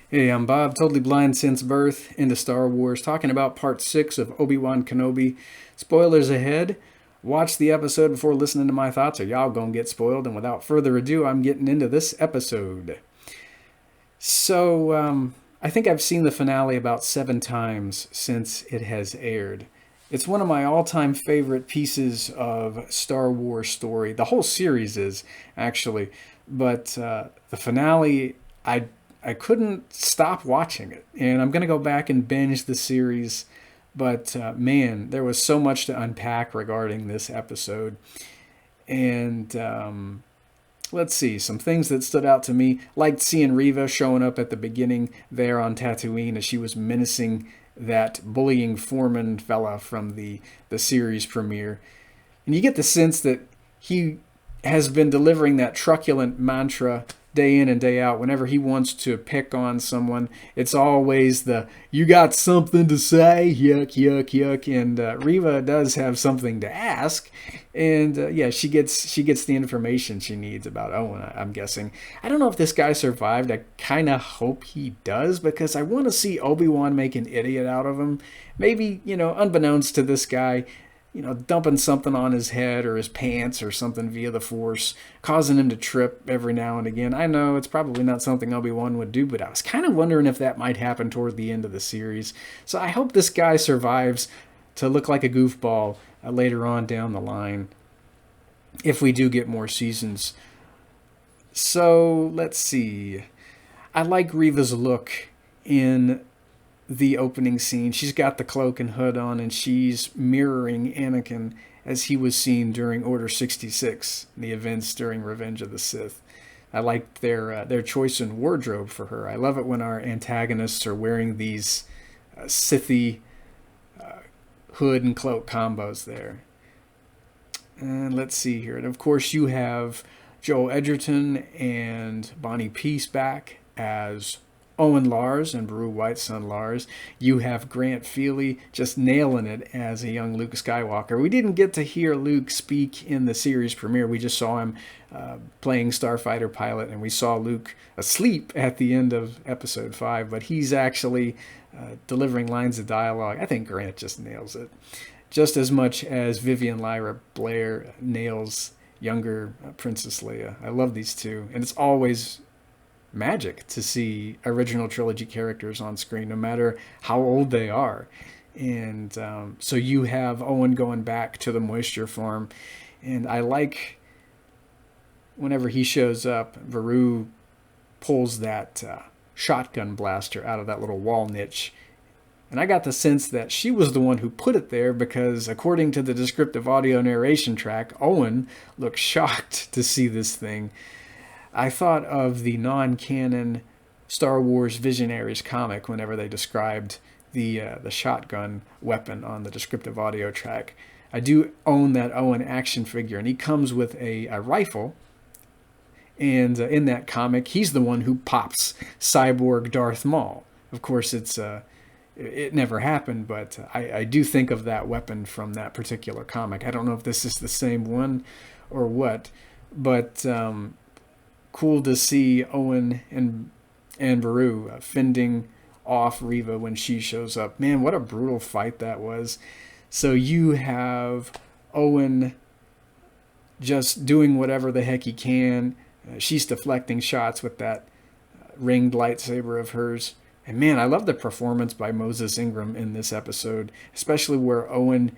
Hey, I'm Bob, totally blind since birth, into Star Wars, talking about part 6 of Obi-Wan Kenobi. Spoilers ahead. Watch the episode before listening to my thoughts, or y'all gonna get spoiled. And without further ado, I'm getting into this episode. I think I've seen the finale about 7 times since it has aired. It's one of my all-time favorite pieces of Star Wars story. The whole series is actually, but the finale, I couldn't stop watching it, and I'm gonna go back and binge the series. But man, there was so much to unpack regarding this episode, and let's see, some things that stood out to me. Liked seeing Reva showing up at the beginning there on Tatooine as she was menacing that bullying foreman fella from the series premiere. And you get the sense that he has been delivering that truculent mantra day in and day out. Whenever he wants to pick on someone, it's always the "you got something to say," yuck, yuck, yuck. And Reva does have something to ask, and yeah, she gets the information she needs about Owen. I'm guessing. I don't know if this guy survived. I kind of hope he does because I want to see Obi-Wan make an idiot out of him. Maybe, unbeknownst to this guy, dumping something on his head or his pants or something via the Force, causing him to trip every now and again. I know it's probably not something Obi-Wan would do, but I was kind of wondering if that might happen toward the end of the series. So I hope this guy survives to look like a goofball later on down the line if we do get more seasons. So let's see. I like Reva's look in the opening scene. She's got the cloak and hood on, and she's mirroring Anakin as he was seen during Order 66, the events during Revenge of the Sith. I liked their choice in wardrobe for her. I love it when our antagonists are wearing these Sithy hood and cloak combos there. And let's see here. And of course, you have Joel Edgerton and Bonnie Peace back as Owen Lars and Beru White's son Lars. You have Grant Feely just nailing it as a young Luke Skywalker. We didn't get to hear Luke speak in the series premiere. We just saw him playing Starfighter pilot, and we saw Luke asleep at the end of episode 5, but he's actually delivering lines of dialogue. I think Grant just nails it. Just as much as Vivian Lyra Blair nails younger Princess Leia. I love these two, and it's always magic to see original trilogy characters on screen, no matter how old they are. And so you have Owen going back to the moisture farm, and I like whenever he shows up, Beru pulls that shotgun blaster out of that little wall niche. And I got the sense that she was the one who put it there because, according to the descriptive audio narration track, Owen looked shocked to see this thing. I thought of the non-canon Star Wars Visionaries comic whenever they described the shotgun weapon on the descriptive audio track. I do own that Owen action figure, and he comes with a rifle. And in that comic, he's the one who pops Cyborg Darth Maul. Of course, it never happened, but I do think of that weapon from that particular comic. I don't know if this is the same one or what, but cool to see Owen and Beru fending off Reva when she shows up. Man, what a brutal fight that was. So you have Owen just doing whatever the heck he can. She's deflecting shots with that ringed lightsaber of hers. And man, I love the performance by Moses Ingram in this episode, especially where Owen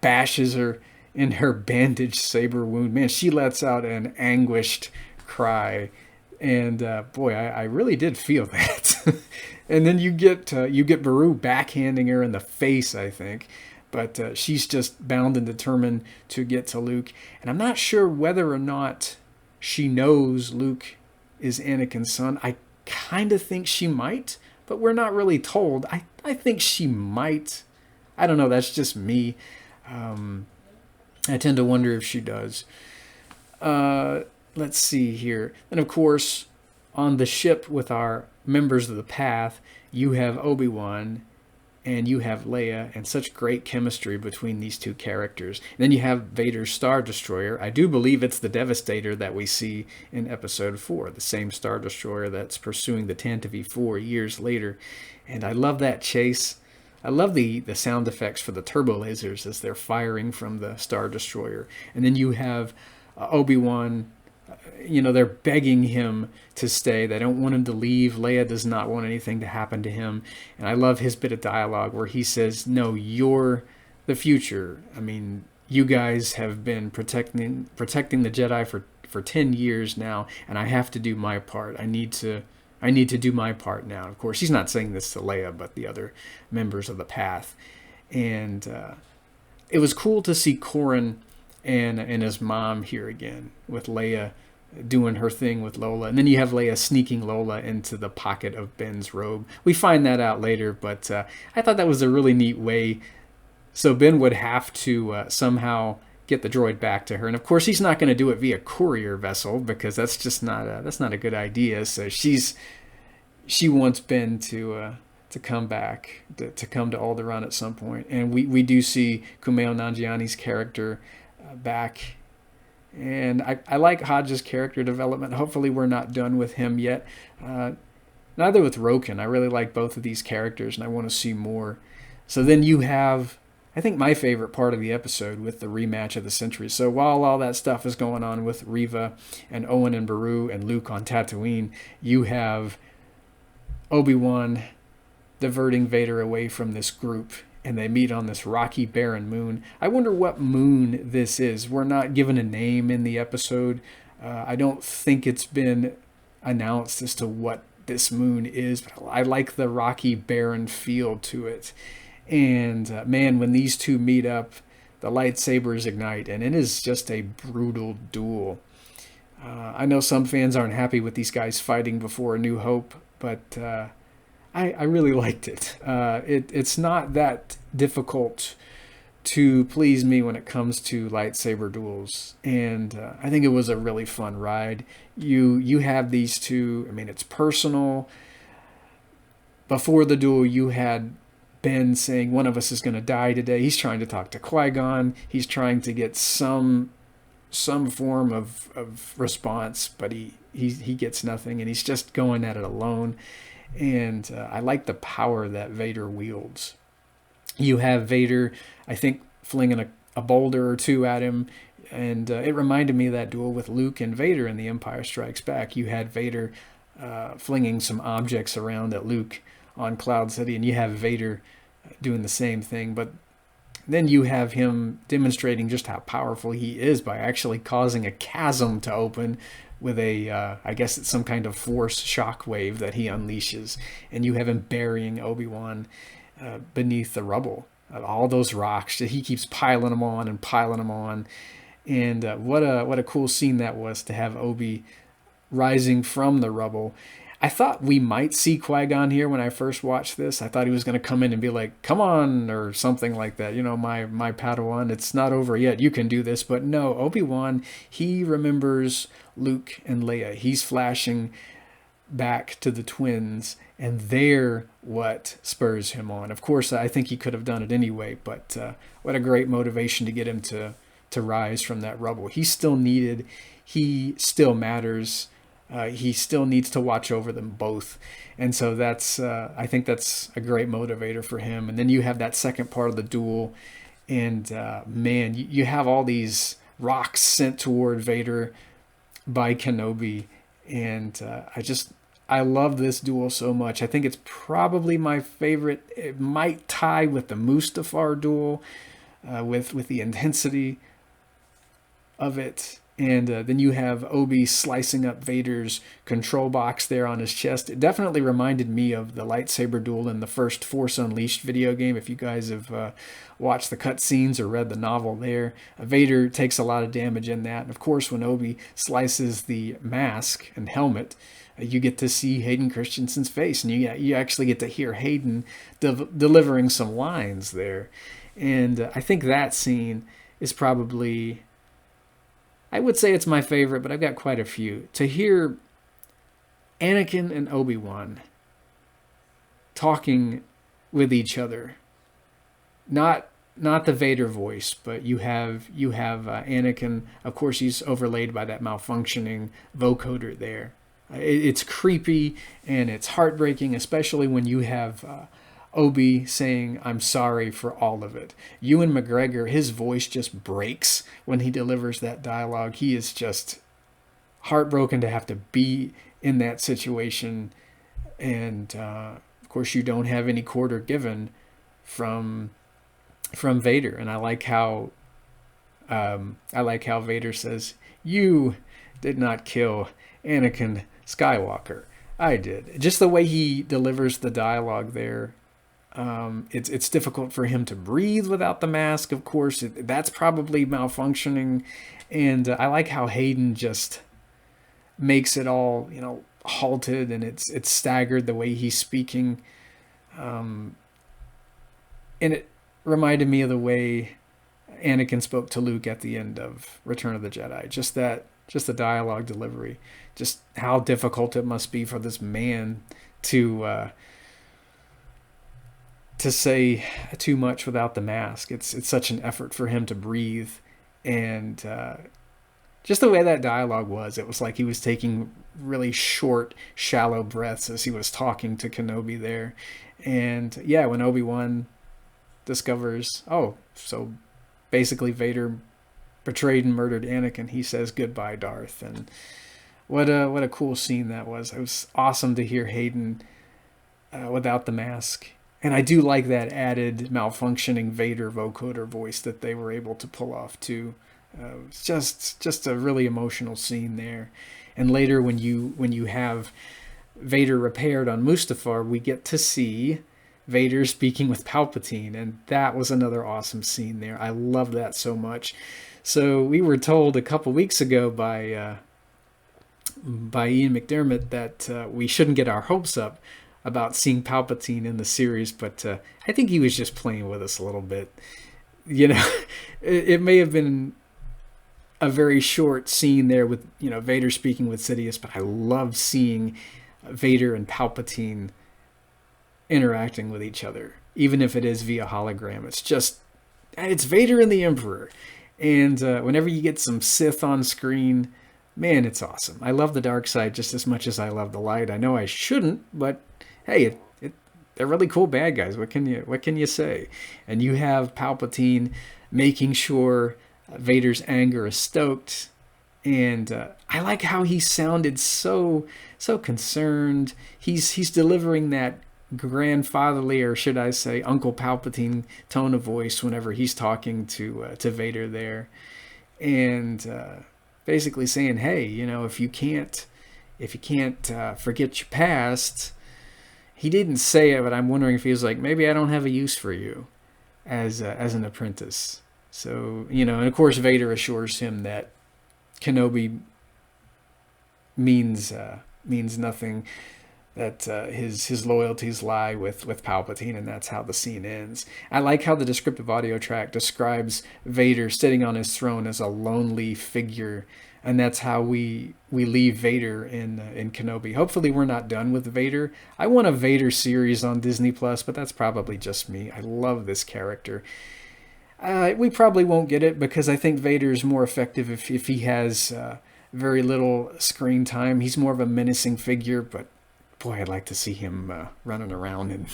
bashes her in her bandaged saber wound. Man, she lets out an anguished cry, and boy, I really did feel that. And then you get Beru backhanding her in the face, I think, but she's just bound and determined to get to Luke. And I'm not sure whether or not she knows Luke is Anakin's son. I kind of think she might, but we're not really told. I think she might. I don't know. That's just me. I tend to wonder if she does. Let's see here. And of course, on the ship with our members of the Path, you have Obi-Wan and you have Leia, and such great chemistry between these two characters. And then you have Vader's Star Destroyer. I do believe it's the Devastator that we see in Episode 4, the same Star Destroyer that's pursuing the Tantive 4 years later. And I love that chase. I love the sound effects for the turbo lasers as they're firing from the Star Destroyer. And then you have Obi-Wan. They're begging him to stay. They don't want him to leave. Leia does not want anything to happen to him. And I love his bit of dialogue where he says, no, you're the future. I mean, you guys have been protecting the Jedi for 10 years now, and I have to do my part. I need to do my part now. Of course, he's not saying this to Leia, but the other members of the Path. And it was cool to see Corran and his mom here again, with Leia doing her thing with Lola. And then you have Leia sneaking Lola into the pocket of Ben's robe. We find that out later, but I thought that was a really neat way. So Ben would have to somehow get the droid back to her. And of course, he's not going to do it via courier vessel, because that's just not a good idea. So she wants Ben to come back, to come to Alderaan at some point. And we do see Kumail Nanjiani's character back, and I like Hodge's character development. Hopefully we're not done with him yet. Neither with Roken. I really like both of these characters, and I want to see more. So then you have, I think, my favorite part of the episode with the rematch of the century. So while all that stuff is going on with Reva and Owen and Beru and Luke on Tatooine, you have Obi-Wan diverting Vader away from this group, and they meet on this rocky, barren moon. I wonder what moon this is. We're not given a name in the episode. I don't think it's been announced as to what this moon is, but I like the rocky, barren feel to it. And man, when these two meet up, the lightsabers ignite, and it is just a brutal duel. I know some fans aren't happy with these guys fighting before A New Hope, but I really liked it. It's not that difficult to please me when it comes to lightsaber duels, and I think it was a really fun ride. You have these two. I mean, it's personal. Before the duel, you had Ben saying, one of us is going to die today. He's trying to talk to Qui-Gon. He's trying to get some form of response, but he gets nothing, and he's just going at it alone. And I like the power that Vader wields. You have Vader, I think, flinging a boulder or two at him, and it reminded me of that duel with Luke and Vader in The Empire Strikes Back. You had Vader flinging some objects around at Luke on Cloud City, and you have Vader doing the same thing, but then you have him demonstrating just how powerful he is by actually causing a chasm to open with I guess it's some kind of force shockwave that he unleashes, and you have him burying Obi-Wan beneath the rubble. All those rocks, he keeps piling them on and piling them on, and what a cool scene that was, to have Obi rising from the rubble. I thought we might see Qui-Gon here when I first watched this. I thought he was going to come in and be like, come on, or something like that. My Padawan, it's not over yet. You can do this. But no, Obi-Wan, he remembers Luke and Leia. He's flashing back to the twins, and they're what spurs him on. Of course, I think he could have done it anyway, but what a great motivation to get him to rise from that rubble. He's still needed. He still matters. He still needs to watch over them both. And so I think that's a great motivator for him. And then you have that second part of the duel. And man, you have all these rocks sent toward Vader by Kenobi. And I love this duel so much. I think it's probably my favorite. It might tie with the Mustafar duel with the intensity of it. And then you have Obi slicing up Vader's control box there on his chest. It definitely reminded me of the lightsaber duel in the first Force Unleashed video game. If you guys have watched the cutscenes or read the novel there, Vader takes a lot of damage in that. And of course, when Obi slices the mask and helmet, you get to see Hayden Christensen's face. And you actually get to hear Hayden delivering some lines there. And I think that scene is probably... I would say it's my favorite, but I've got quite a few. To hear Anakin and Obi-Wan talking with each other. Not the Vader voice, but you have Anakin. Of course, he's overlaid by that malfunctioning vocoder there. It's creepy and it's heartbreaking, especially when you have Obi saying, "I'm sorry for all of it." Ewan McGregor, his voice just breaks when he delivers that dialogue. He is just heartbroken to have to be in that situation, and of course, you don't have any quarter given from Vader, and I like how Vader says, "You did not kill Anakin Skywalker. I did." Just the way he delivers the dialogue there. It's difficult for him to breathe without the mask. Of course, that's probably malfunctioning, and I like how Hayden just makes it all halted, and it's staggered the way he's speaking, and it reminded me of the way Anakin spoke to Luke at the end of Return of the Jedi. Just the dialogue delivery, just how difficult it must be for this man to say too much without the mask. It's such an effort for him to breathe, and just the way that dialogue was, it was like he was taking really short, shallow breaths as he was talking to Kenobi there. And yeah, when Obi-Wan discovers, oh, so basically Vader betrayed and murdered Anakin, he says, "Goodbye, Darth." And what a cool scene that was. It was awesome to hear Hayden without the mask. And I do like that added malfunctioning Vader vocoder voice that they were able to pull off too. It's just a really emotional scene there. And later when you have Vader repaired on Mustafar, we get to see Vader speaking with Palpatine, and that was another awesome scene there. I love that so much. So we were told a couple weeks ago by Ian McDermott that we shouldn't get our hopes up about seeing Palpatine in the series, but I think he was just playing with us a little bit. It may have been a very short scene there with Vader speaking with Sidious, but I love seeing Vader and Palpatine interacting with each other, even if it is via hologram. It's Vader and the Emperor, and whenever you get some Sith on screen, man, it's awesome. I love the dark side just as much as I love the light. I know I shouldn't, but hey, they're really cool bad guys. What can you say? And you have Palpatine making sure Vader's anger is stoked, and I like how he sounded so concerned. He's delivering that grandfatherly, or should I say Uncle Palpatine tone of voice whenever he's talking to Vader there, and basically saying, hey, if you can't forget your past. He didn't say it, but I'm wondering if he was like, maybe I don't have a use for you as an apprentice. So, and of course Vader assures him that Kenobi means nothing, that his loyalties lie with Palpatine, and that's how the scene ends. I like how the descriptive audio track describes Vader sitting on his throne as a lonely figure, and that's how we leave Vader in Kenobi. Hopefully we're not done with Vader. I want a Vader series on Disney Plus, but that's probably just me. I love this character. We probably won't get it because I think Vader's more effective if he has very little screen time. He's more of a menacing figure, but boy, I'd like to see him running around and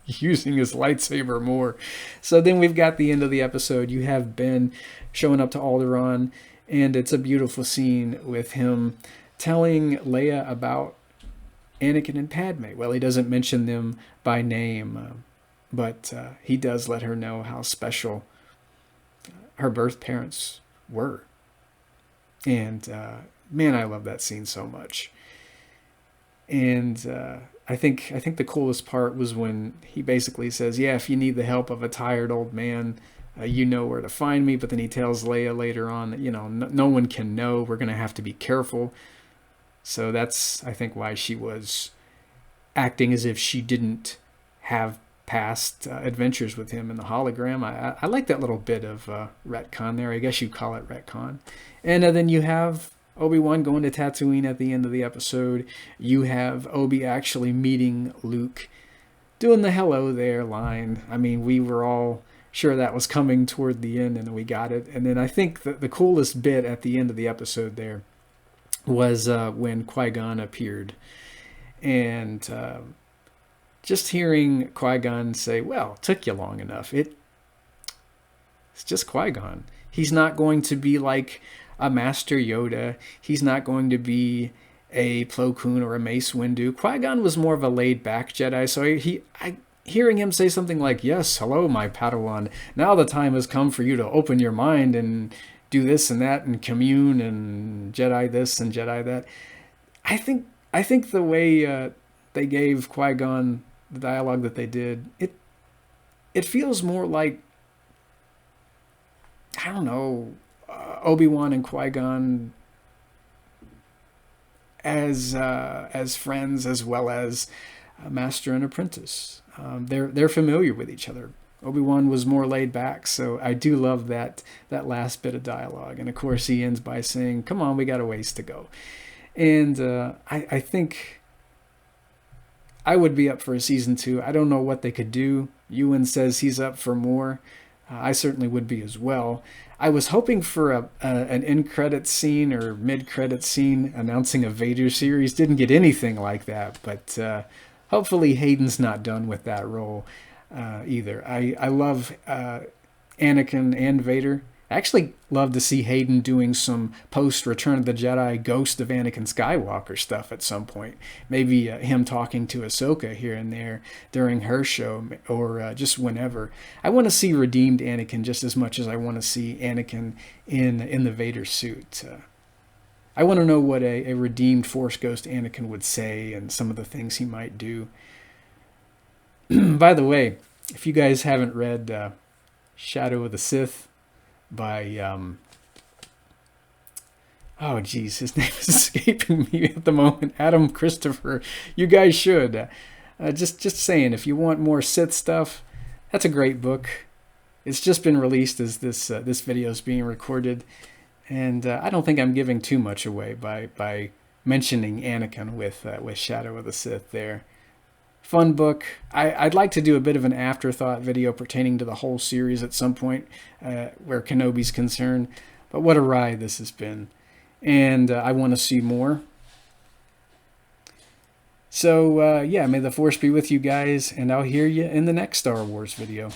using his lightsaber more. So then we've got the end of the episode. You have Ben showing up to Alderaan, and it's a beautiful scene with him telling Leia about Anakin and Padme. Well, he doesn't mention them by name, but he does let her know how special her birth parents were. And man, I love that scene so much. And I think the coolest part was when he basically says, yeah, if you need the help of a tired old man, you know where to find me. But then he tells Leia later on that, no one can know. We're going to have to be careful. So that's, I think, why she was acting as if she didn't have past adventures with him in the hologram. I like that little bit of retcon there. I guess you call it retcon. And then you have Obi-Wan going to Tatooine at the end of the episode. You have Obi actually meeting Luke doing the hello there line. I mean, we were all sure that was coming toward the end, and we got it. And then I think the coolest bit at the end of the episode there was when Qui-Gon appeared. And just hearing Qui-Gon say, well, it took you long enough. It's just Qui-Gon. He's not going to be like a Master Yoda. He's not going to be a Plo Koon or a Mace Windu. Qui-Gon was more of a laid-back Jedi, so hearing him say something like, yes, hello, my Padawan, now the time has come for you to open your mind and do this and that and commune and Jedi this and Jedi that. I think the way they gave Qui-Gon the dialogue that they did, it feels more like, I don't know, Obi-Wan and Qui-Gon as friends, as well as master and apprentice. They're familiar with each other. Obi-Wan was more laid back, so I do love that last bit of dialogue. And of course, he ends by saying, "Come on, we got a ways to go." And I think I would be up for a season 2. I don't know what they could do. Ewan says he's up for more. I certainly would be as well. I was hoping for an end-credit scene or mid-credit scene announcing a Vader series. Didn't get anything like that, but hopefully Hayden's not done with that role either. I love Anakin and Vader. I actually love to see Hayden doing some post-Return of the Jedi Ghost of Anakin Skywalker stuff at some point. Maybe him talking to Ahsoka here and there during her show, or just whenever. I want to see redeemed Anakin just as much as I want to see Anakin in the Vader suit. I want to know what a redeemed Force Ghost Anakin would say and some of the things he might do. By the way, if you guys haven't read Shadow of the Sith by oh geez, his name is escaping me at the moment, Adam Christopher, you guys should. Just saying, if you want more Sith stuff, that's a great book. It's just been released as this video is being recorded, and I don't think I'm giving too much away by mentioning Anakin with Shadow of the Sith there. Fun book. I'd like to do a bit of an afterthought video pertaining to the whole series at some point where Kenobi's concerned. But what a ride this has been. And I want to see more. So, yeah, may the Force be with you guys, and I'll hear you in the next Star Wars video.